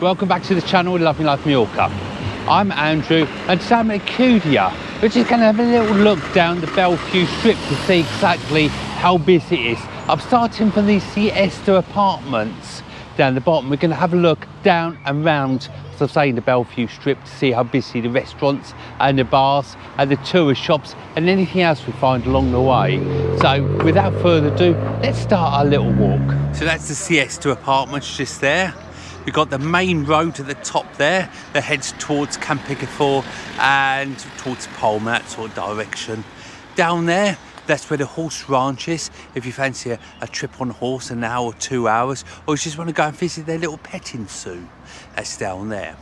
welcome back to the channel Loving Life Mallorca. I'm Andrew and today I'm at Alcudia. We're just going to have a little look down the Bellevue Strip to see exactly how busy it is. I'm starting from these siesta apartments down the bottom. We're going to have a look down and round, as I say, in the Bellevue Strip to see how busy the restaurants and the bars and the tourist shops and anything else we find along the way. So without further ado, let's start our little walk. So that's the siesta apartments just there. We've got the main road at the top there that heads towards Campigafor and towards Palma, that sort of direction. Down there, that's where the horse ranch is. If you fancy a trip on a horse, an hour or 2 hours, or you just want to go and visit their little petting zoo, that's down there.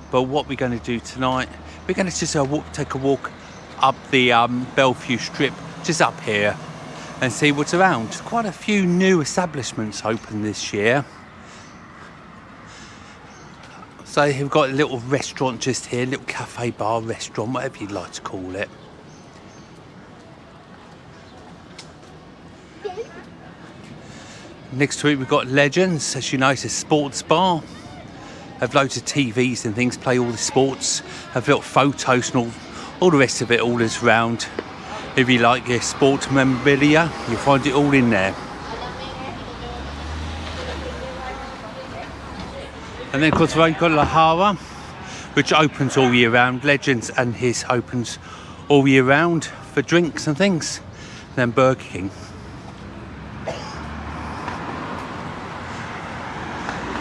But what we're going to do tonight, we're going to just take a walk up the Bellevue Strip, just up here, and see what's around. Quite a few new establishments open this year. So we've got a little restaurant just here, little cafe, bar, restaurant, whatever you'd like to call it. Next to it we've got Legends, as you know it's a sports bar. Have loads of TVs and things, play all the sports, have little photos and all the rest of it, all is round. If you like your sports memorabilia, you'll find it all in there. And then of course we've got La Jara, which opens all year round. Legends and his opens all year round for drinks and things. And then Burger King.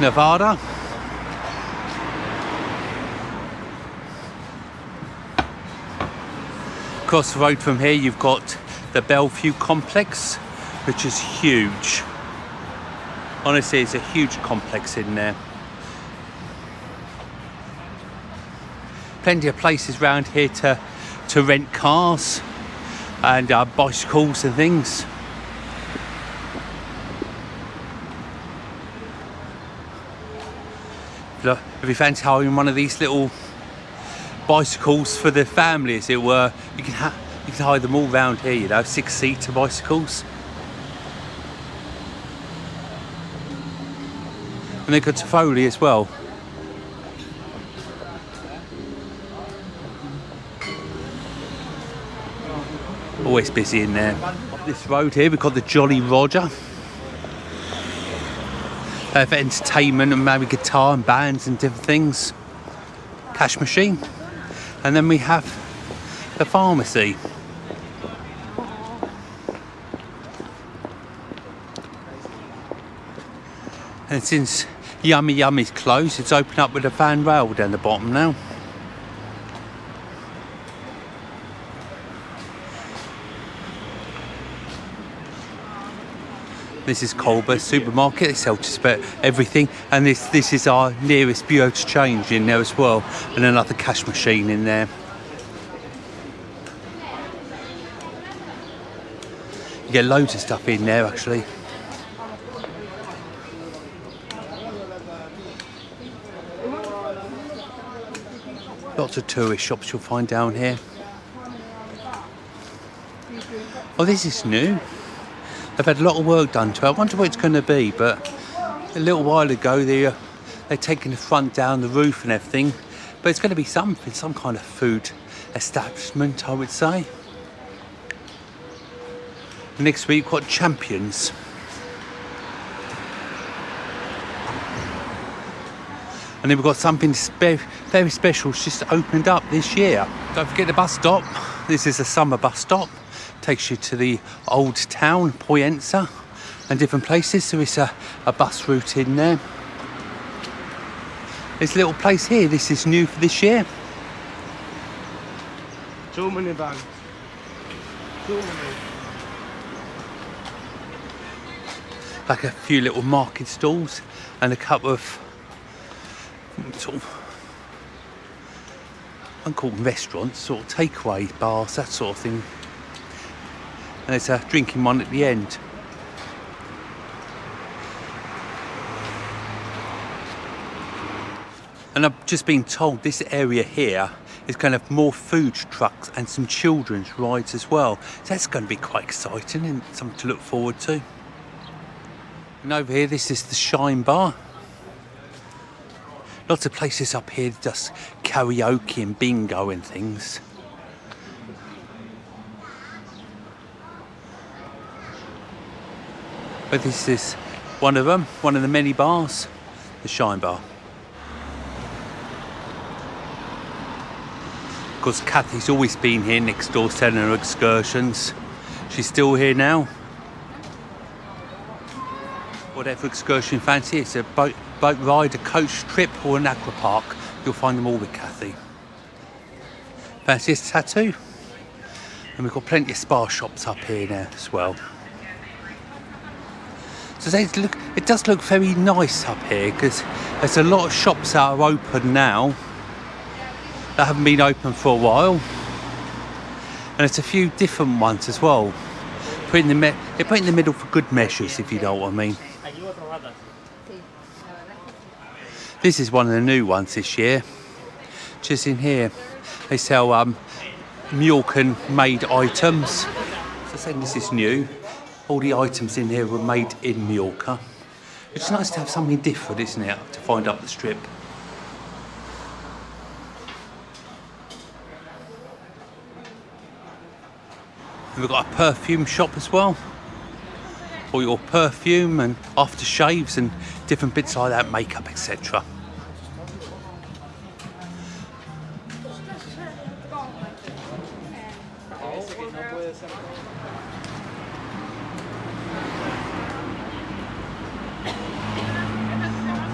Nevada. Across the road from here you've got the Bellevue complex, which is huge. Honestly, it's a huge complex in there. Plenty of places around here to rent cars and bicycles and things. Look, if you fancy hiring one of these little bicycles for the family, as it were, you can hire them all round here, you know, 6-seater bicycles. And they've got Tivoli as well. Always busy in there. Up this road here we've got the Jolly Roger. For entertainment and maybe guitar and bands and different things. Cash machine. And then we have the pharmacy. And since Yummy Yummy's closed, it's opened up with a fan rail down the bottom now. This is Colbert's supermarket. They sell just about everything, and this is our nearest biog exchange in there as well, and another cash machine in there. You get loads of stuff in there actually. Lots of tourist shops you'll find down here. Oh, this is new. They've had a lot of work done to it. I wonder what it's going to be, but a little while ago they're taking the front down, the roof and everything. But it's going to be something, some kind of food establishment, I would say. Next week we've got Champions. And then we've got something very special. It's just opened up this year. Don't forget the bus stop. This is a summer bus stop. Takes you to the old town, Poyenza, and different places. So it's a bus route in there. This little place here, this is new for this year. Too many bags. Too many. Like a few little market stalls and a couple of sort of, I don't call them restaurants, sort of takeaway bars, that sort of thing. And there's a drinking one at the end. And I've just been told this area here is going to have more food trucks and some children's rides as well. So that's going to be quite exciting and something to look forward to. And over here, this is the Shine Bar. Lots of places up here just karaoke and bingo and things. But this is one of them, one of the many bars, the Shine Bar. Of course, Kathy's always been here next door selling her excursions. She's still here now. Whatever excursion you fancy, it's a boat ride, a coach trip or an aqua park. You'll find them all with Kathy. Fancy a tattoo? And we've got plenty of spa shops up here now as well. So it does look very nice up here because there's a lot of shops that are open now that haven't been open for a while, and it's a few different ones as well. They put in the middle for good measures, if you know what I mean. This is one of the new ones this year. Just in here, they sell Mallorcan made items. So saying this is new. All the items in here were made in Mallorca. It's nice to have something different, isn't it, to find up the strip. And we've got a perfume shop as well. All your perfume and aftershaves and different bits like that, makeup, etc.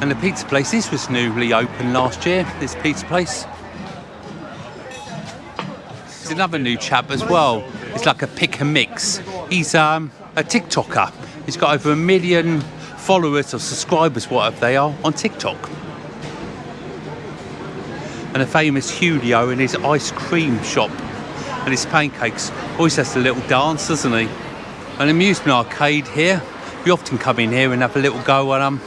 And the pizza place, this was newly opened last year, this pizza place. There's another new chap as well. It's like a pick and mix. He's a TikToker. He's got over 1 million followers or subscribers, whatever they are, on TikTok. And a famous Julio in his ice cream shop and his pancakes. Always has a little dance, doesn't he? An amusement arcade here. We often come in here and have a little go at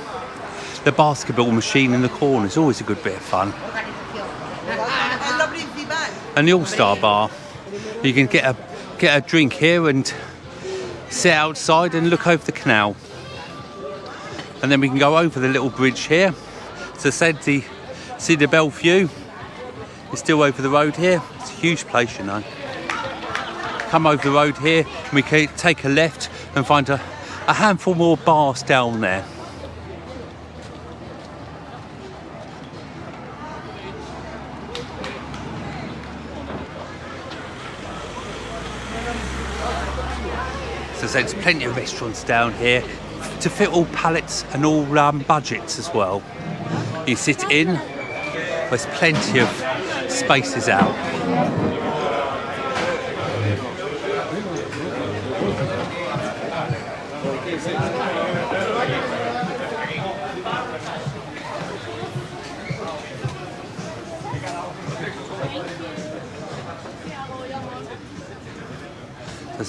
the basketball machine in the corner. It's always a good bit of fun. And the All-Star Bar. You can get a drink here and sit outside and look over the canal. And then we can go over the little bridge here. So see the Bellevue. It's still over the road here. It's a huge place, you know. Come over the road here and we can take a left and find a handful more bars down there. So there's plenty of restaurants down here to fit all palates and all budgets as well. You sit in, there's plenty of spaces out.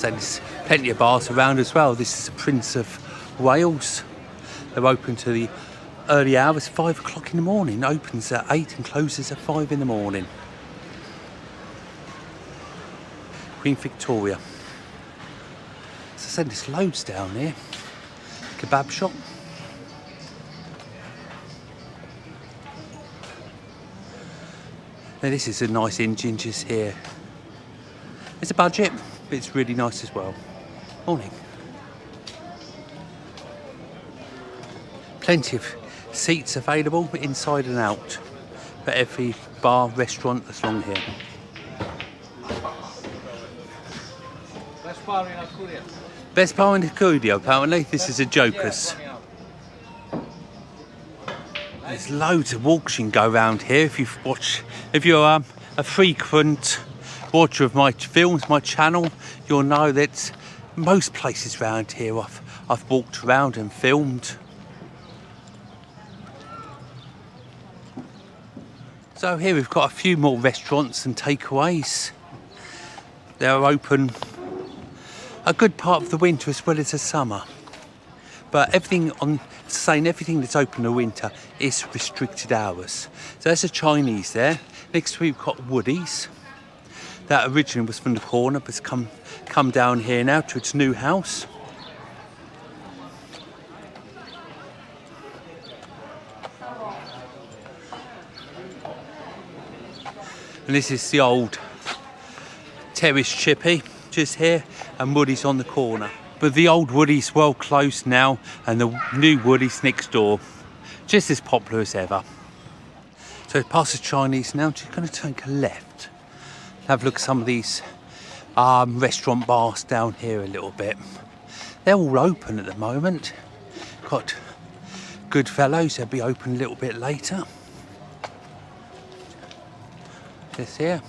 There's plenty of bars around as well. This is the Prince of Wales. They're open to the early hours, 5 o'clock in the morning. Opens at 8 and closes at 5 in the morning. Queen Victoria. As I said, there's loads down here. Kebab shop. Now this is a nice inn, Ginger's here. It's a budget, but it's really nice as well. Morning. Plenty of seats available inside and out for every bar, restaurant that's along here. Best bar in Alcudia. Best bar in Alcudia, apparently. This is a Joker's. There's loads of walks you can go around here if you're a frequent watcher of my films, my channel, you'll know that most places around here I've walked around and filmed. So here we've got a few more restaurants and takeaways. They're open a good part of the winter as well as the summer. But everything that's open in the winter is restricted hours. So there's a Chinese there. Next we've got Woody's. That originally was from the corner, but it's come down here now to its new house. And this is the old terrace chippy just here, and Woody's on the corner. But the old Woody's well closed now, and the new Woody's next door, just as popular as ever. So past the Chinese now, just going to take a left. Have a look at some of these restaurant bars down here a little bit. They're all open at the moment. Got good fellows, they'll be open a little bit later. This here.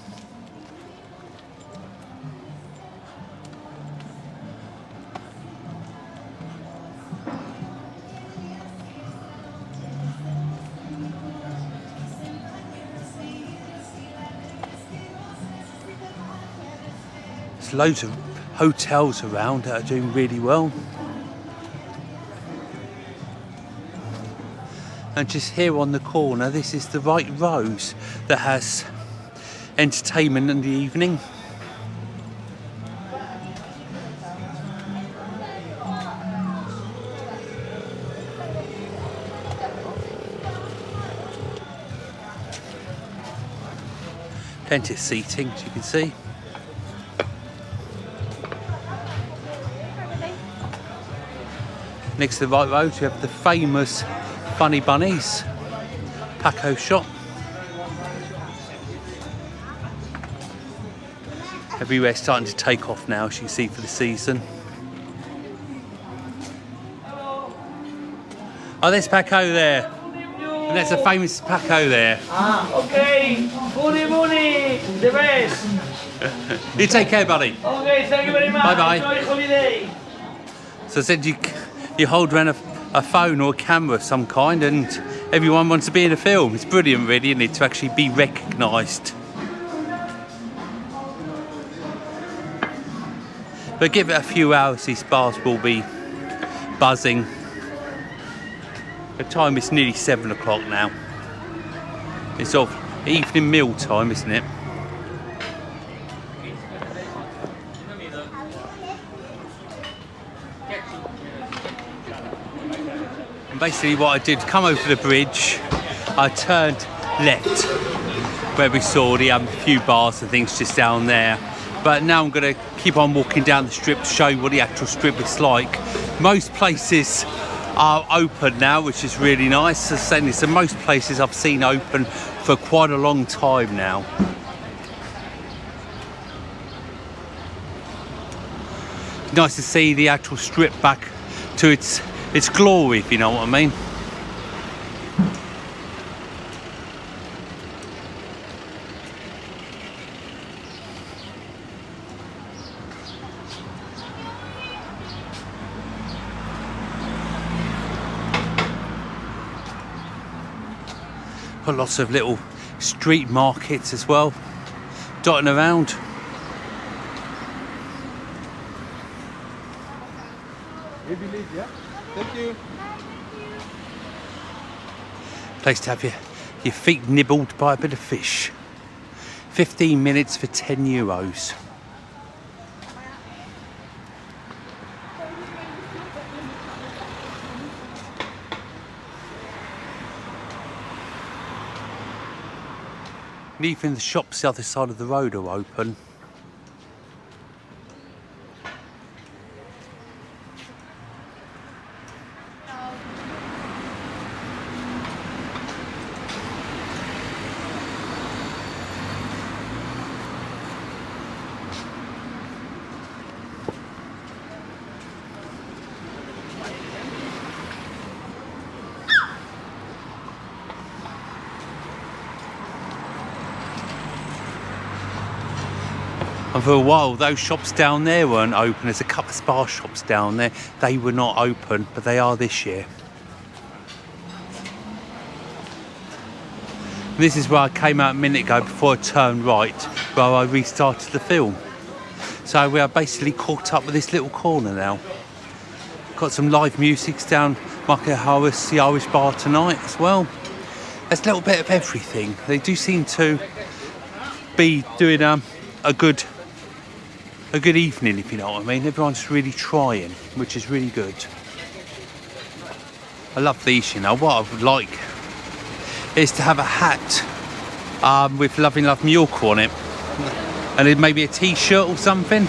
There's loads of hotels around that are doing really well. And just here on the corner, this is the Right Rose that has entertainment in the evening. Plenty of seating, as you can see. Next to the Right Road, you have the famous Funny Bunnies Paco shop. Everywhere's starting to take off now, as you can see, for the season. Oh, there's Paco there. And there's a famous Paco there. Ah, okay. Bunny, the best. You take care, buddy. Okay, thank you very much. Bye-bye. Enjoy holiday. So I said you hold around a phone or a camera of some kind, and everyone wants to be in a film. It's brilliant, really, isn't it, to actually be recognised. But give it a few hours, these bars will be buzzing. The time is nearly 7 o'clock now. It's sort of evening meal time, isn't it? And basically what I did, come over the bridge, I turned left where we saw the few bars and things just down there. But now I'm going to keep on walking down the strip to show you what the actual strip is like. Most places are open now, which is really nice. So most places I've seen open for quite a long time now. Nice to see the actual strip back to its glory, if you know what I mean. Got lots of little street markets as well, dotting around. Thank you. Place to have your feet nibbled by a bit of fish. 15 minutes for €10. And even the shops the other side of the road are open. And for a while, those shops down there weren't open. There's a couple of spa shops down there. They were not open, but they are this year. And this is where I came out a minute ago before I turned right, where I restarted the film. So we are basically caught up with this little corner now. Got some live music down Market Harris, the Irish bar tonight as well. There's a little bit of everything. They do seem to be doing a good evening, if you know what I mean. Everyone's really trying, which is really good. I love these, you know. What I would like is to have a hat with Loving Love Mallorca on it. And then maybe a t-shirt or something.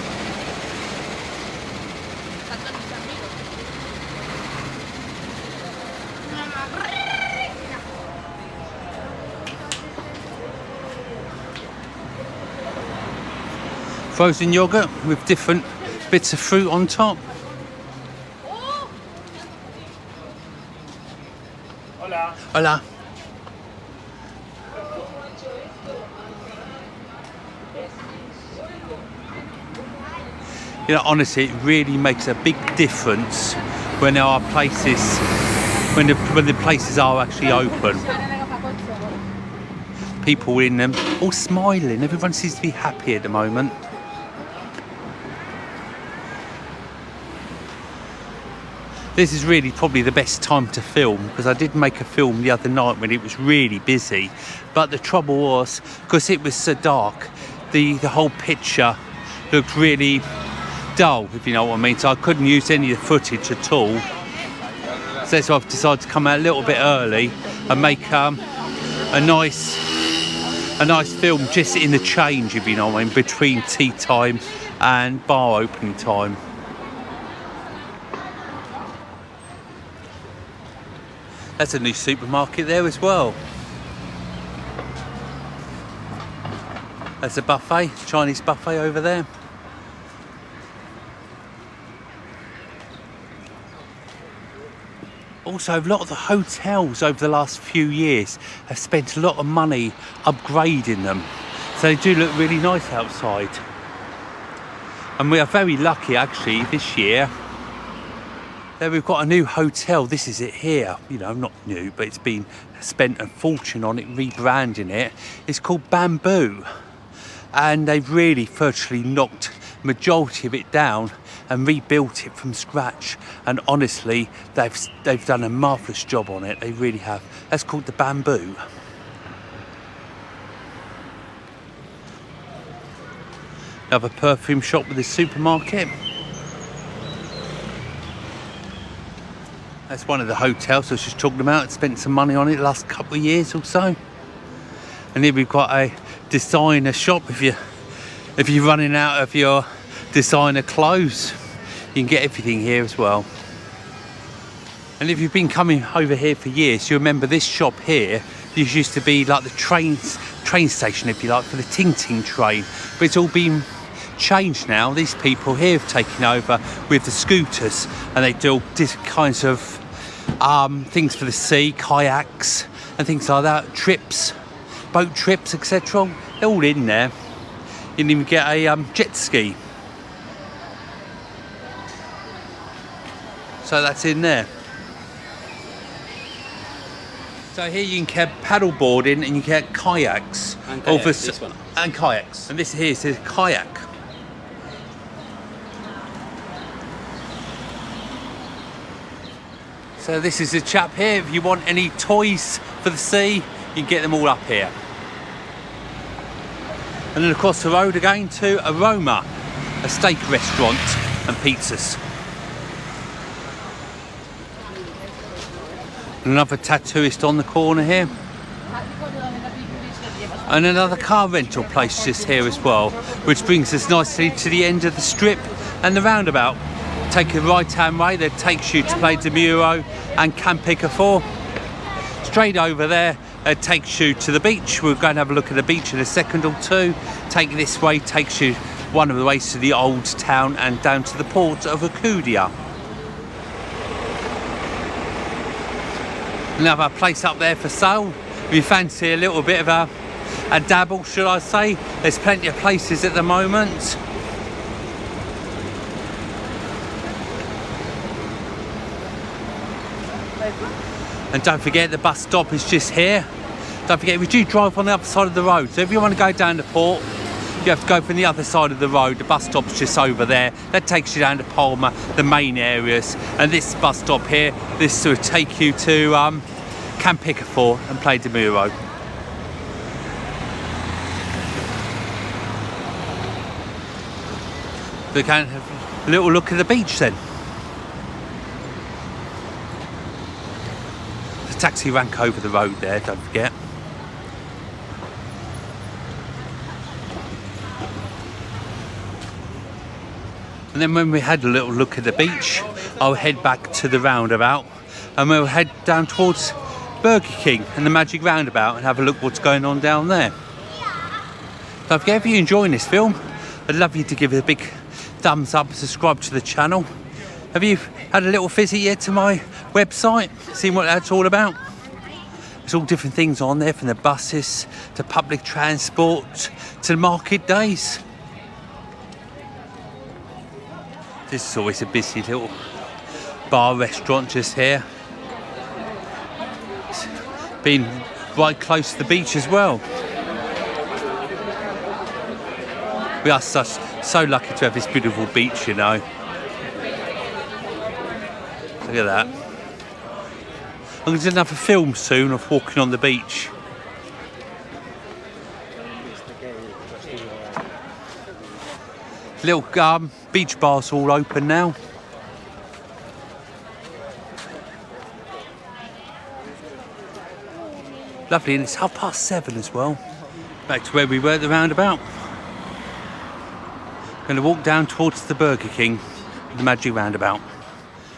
Frozen yogurt with different bits of fruit on top. Hola. Hola. You know, honestly, it really makes a big difference when there are places, when the places are actually open. People in them, all smiling. Everyone seems to be happy at the moment. This is really probably the best time to film, because I did make a film the other night when it was really busy. But the trouble was, because it was so dark, the whole picture looked really dull, if you know what I mean. So I couldn't use any of the footage at all. So that's why I've decided to come out a little bit early and make a nice film just in the change, if you know what I mean, between tea time and bar opening time. That's a new supermarket there as well. That's a buffet, Chinese buffet over there. Also, a lot of the hotels over the last few years have spent a lot of money upgrading them. So they do look really nice outside. And we are very lucky actually this year. There we've got a new hotel. This is it here. You know, not new, but it's been spent a fortune on it, rebranding it. It's called Bamboo. And they've really virtually knocked majority of it down and rebuilt it from scratch. And honestly, they've done a marvellous job on it. They really have. That's called the Bamboo. Another perfume shop with a supermarket. That's one of the hotels I was just talking about. Spent some money on it the last couple of years or so. And here we've got a designer shop. If you're running out of your designer clothes, you can get everything here as well. And if you've been coming over here for years, you remember this shop here. This used to be like the train station, if you like, for the Ting Ting train. But it's all been changed now. These people here have taken over with the scooters, and they do different kinds of things for the sea, kayaks and things like that, trips, boat trips, etc. They're all in there. You can even get a jet ski. So that's in there. So here you can get paddle boarding and you can get kayaks. And kayaks, this one. And kayaks. And this here says kayak. So this is the chap here. If you want any toys for the sea, you can get them all up here. And then across the road again to Aroma, a steak restaurant and pizzas. Another tattooist on the corner here. And another car rental place just here as well, which brings us nicely to the end of the strip and the roundabout. Take a right-hand way that takes you to Play de Muro and Camp Picafor. Straight over there, it takes you to the beach. We're going to have a look at the beach in a second or two. Take this way, takes you one of the ways to the old town and down to the port of Alcudia. Another place up there for sale. If you fancy a little bit of a dabble, should I say. There's plenty of places at the moment. And don't forget the bus stop is just here. Don't forget we do drive on the other side of the road. So if you want to go down the port, you have to go from the other side of the road. The bus stop's just over there. That takes you down to Palma, the main areas. And this bus stop here, this will take you to Camp Picafor and Play de Muro. We can have a little look at the beach then. There's a taxi rank over the road there, don't forget. And then when we had a little look at the beach, I'll head back to the roundabout and we'll head down towards Burger King and the Magic Roundabout and have a look what's going on down there. Don't forget, if you're enjoying this film, I'd love you to give it a big thumbs up and subscribe to the channel. Have you had a little visit yet to my website, seen what that's all about? There's all different things on there, from the buses to public transport to the market days. This is always a busy little bar restaurant just here. It's being right close to the beach as well. We are so lucky to have this beautiful beach, you know. Look at that. I'm going to do another film soon of walking on the beach. Little beach bars all open now. Lovely, and it's 7:30 as well. Back to where we were at the roundabout. Going to walk down towards the Burger King, the Magic Roundabout.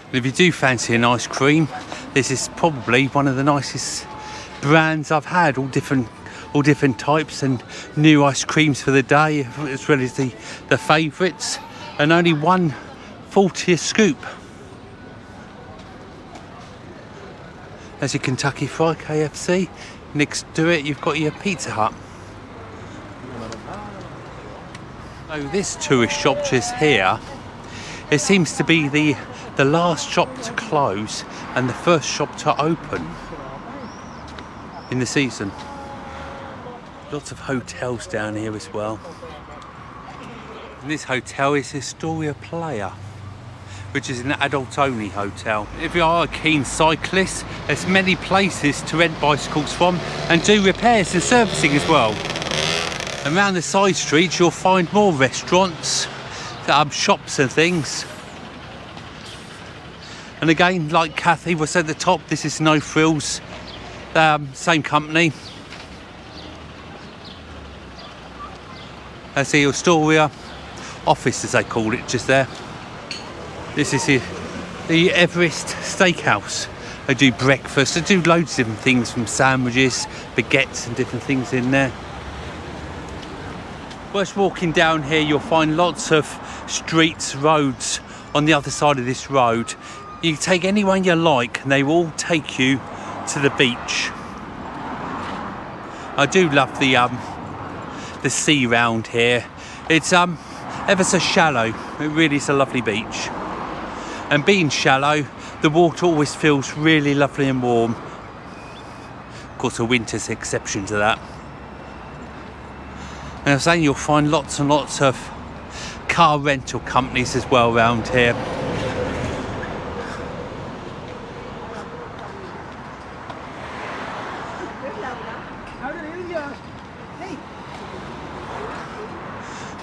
And if you do fancy an ice cream, this is probably one of the nicest brands I've had. All different types and new ice creams for the day, as well as the favourites, and only $1.40 a scoop. There's your Kentucky Fried KFC. Next to it, you've got your Pizza Hut. So this tourist shop just here, it seems to be the last shop to close and the first shop to open in the season. Lots of hotels down here as well. And this hotel is Astoria Playa, which is an adult-only hotel. If you are a keen cyclist, there's many places to rent bicycles from and do repairs and servicing as well. And around the side streets, you'll find more restaurants, shops and things. And again, like Kathy was at the top, this is No Frills, same company. That's the Astoria office, as they call it, just there. This is the Everest Steakhouse. They do breakfast, they do loads of different things, from sandwiches, baguettes and different things in there. Whilst walking down here, you'll find lots of streets, roads on the other side of this road. You can take any one you like and they will all take you to the beach. I do love the sea round here. It's ever so shallow. It really is a lovely beach. And being shallow, the water always feels really lovely and warm. Of course, the winter's the exception to that. And I'm saying you'll find lots and lots of car rental companies as well around here.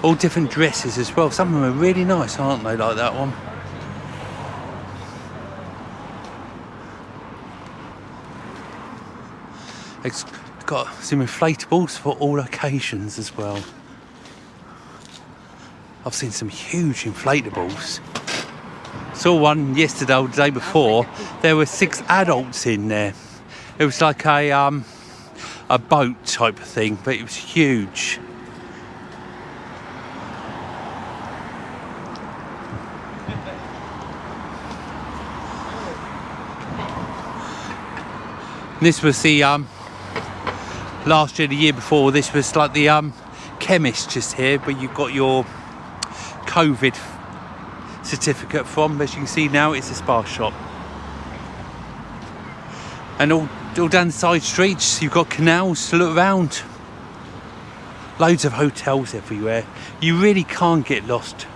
All different dresses as well. Some of them are really nice, aren't they, like that one? It's got some inflatables for all occasions as well. I've seen some huge inflatables. Saw one yesterday or the day before. There were 6 adults in there. It was like a boat type of thing, but it was huge. This was the last year, the year before, this was like the chemist just here, where you got your COVID certificate from. As you can see now, it's a spa shop. And all down the side streets, you've got canals to look around. Loads of hotels everywhere. You really can't get lost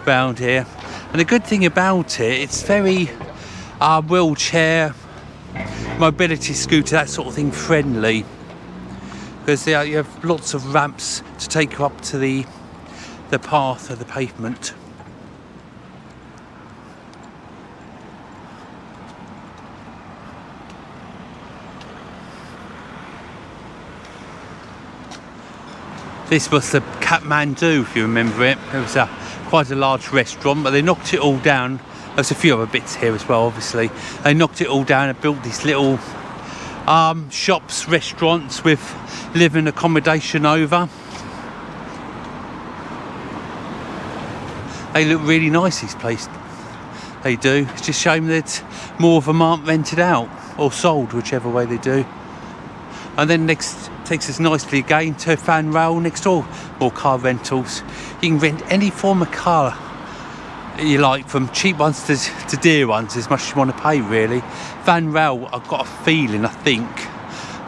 around here. And the good thing about it, it's very wheelchair, mobility scooter, that sort of thing friendly, because you have lots of ramps to take you up to the path of the pavement. This was the Kathmandu, if you remember it. It was quite a large restaurant, but they knocked it all down. There's a few other bits here as well, obviously. They knocked it all down and built these little shops, restaurants with living accommodation over. They look really nice, these places. They do. It's just a shame that more of them aren't rented out or sold, whichever way they do. And then next takes us nicely again to Fan Rail next door. More car rentals. You can rent any form of car you like, from cheap ones to dear ones, as much as you want to pay, really. Fan Rail, I've got a feeling, I think,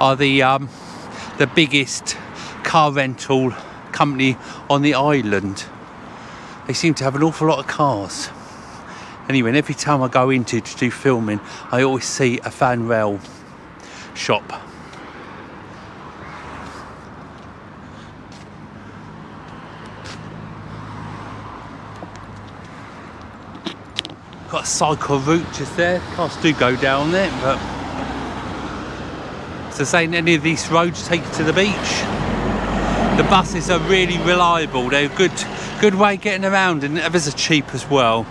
are the biggest car rental company on the island. They seem to have an awful lot of cars. Anyway, and every time I go into to do filming, I always see a Fan Rail shop. Got a cycle route just there. Cars do go down there, but so saying any of these roads take you to the beach. The buses are really reliable. They're a good way of getting around, and ever so cheap as well.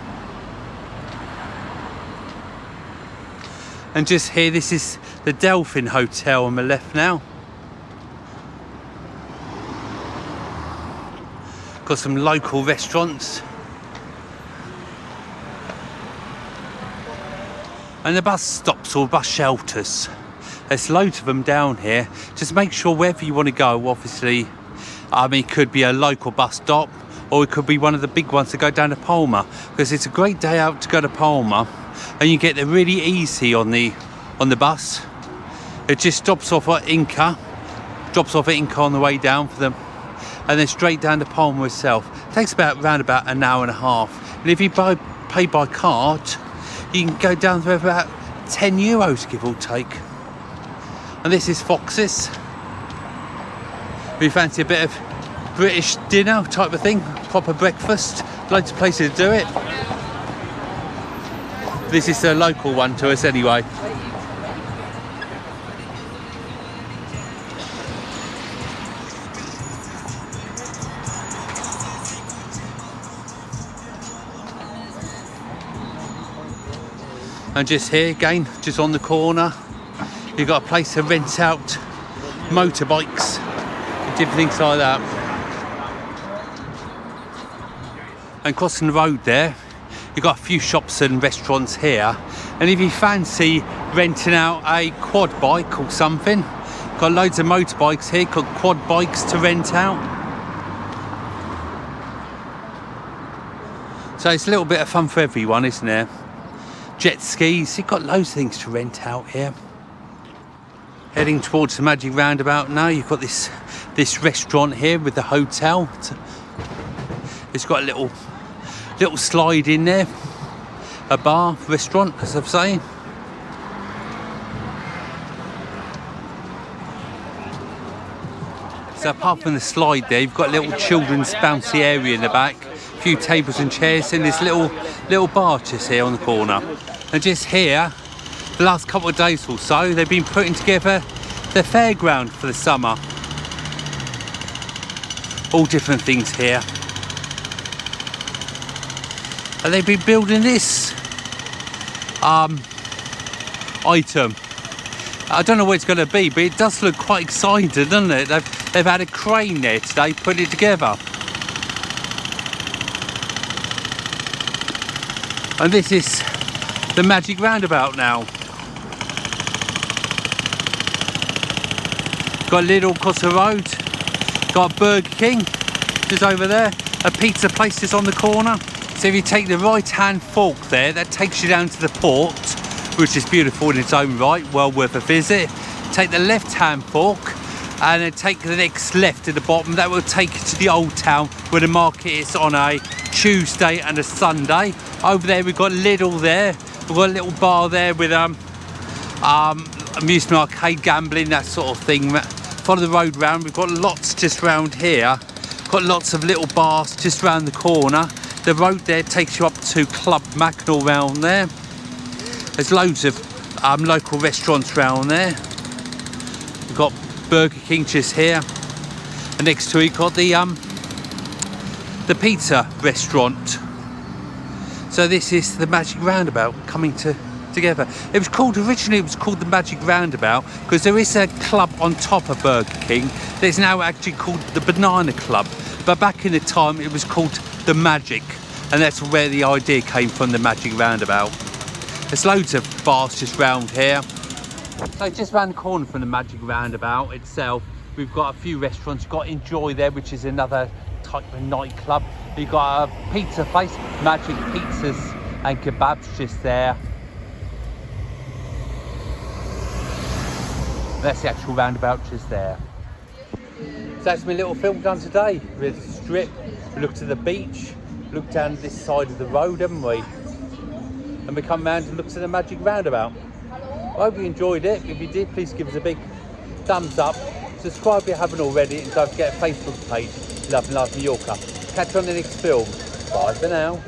And just here, this is the Delphin Hotel on the left now. Got some local restaurants. And the bus stops or bus shelters. There's loads of them down here. Just make sure wherever you want to go, obviously, it could be a local bus stop, or it could be one of the big ones to go down to Palma, because it's a great day out to go to Palma, and you get there really easy on the bus. It just stops off at Inca, drops off at Inca on the way down for them, and then straight down to Palma itself. It takes around about an hour and a half. And if you pay by card, you can go down for about €10, give or take. And this is Fox's. If you fancy a bit of British dinner type of thing, proper breakfast, loads of places to do it. This is a local one to us anyway. And just here again, just on the corner, you've got a place to rent out motorbikes and different things like that. And crossing the road there, you've got a few shops and restaurants here. And if you fancy renting out a quad bike or something, got loads of motorbikes here, got quad bikes to rent out. So it's a little bit of fun for everyone, isn't there? Jet skis, you've got loads of things to rent out here. Heading towards the Magic Roundabout now, you've got this restaurant here with the hotel. It's got a little slide in there, a bar, restaurant, as I'm saying. So apart from the slide there, you've got a little children's bouncy area in the back, a few tables and chairs, and this little bar just here on the corner. And just here, the last couple of days or so, they've been putting together the fairground for the summer. All different things here. And they've been building this item. I don't know what it's going to be, but it does look quite exciting, doesn't it? They've had a crane there today, put it together. And this is the Magic Roundabout now. Got Lidl across the road. Got Burger King just over there. A pizza place just on the corner. So if you take the right hand fork there, that takes you down to the port, which is beautiful in its own right, well worth a visit. Take the left hand fork and then take the next left at the bottom. That will take you to the old town where the market is on a Tuesday and a Sunday. Over there we've got Lidl there. We've got a little bar there with amusement arcade, gambling, that sort of thing. Follow the road round. We've got lots just round here. Got lots of little bars just round the corner. The road there takes you up to Club Macknell round there. There's loads of local restaurants round there. We've got Burger King just here. And next to it got the pizza restaurant. So this is the Magic Roundabout coming together. Originally it was called the Magic Roundabout because there is a club on top of Burger King that's now actually called the Banana Club. But back in the time it was called the Magic, and that's where the idea came from, the Magic Roundabout. There's loads of bars just round here. So just round the corner from the Magic Roundabout itself, we've got a few restaurants. You've got Enjoy there, which is another type of nightclub. You've got a pizza place, Magic Pizzas and Kebabs just there. That's the actual roundabout just there. So that's my little film done today. We're at the strip, we looked at the beach, looked down this side of the road, haven't we? And we come round and looked at the Magic Roundabout. I hope you enjoyed it. If you did, please give us a big thumbs up. Subscribe if you haven't already, and don't forget a Facebook page, Love and Life Mallorca. Catch you on the next film. Bye for now.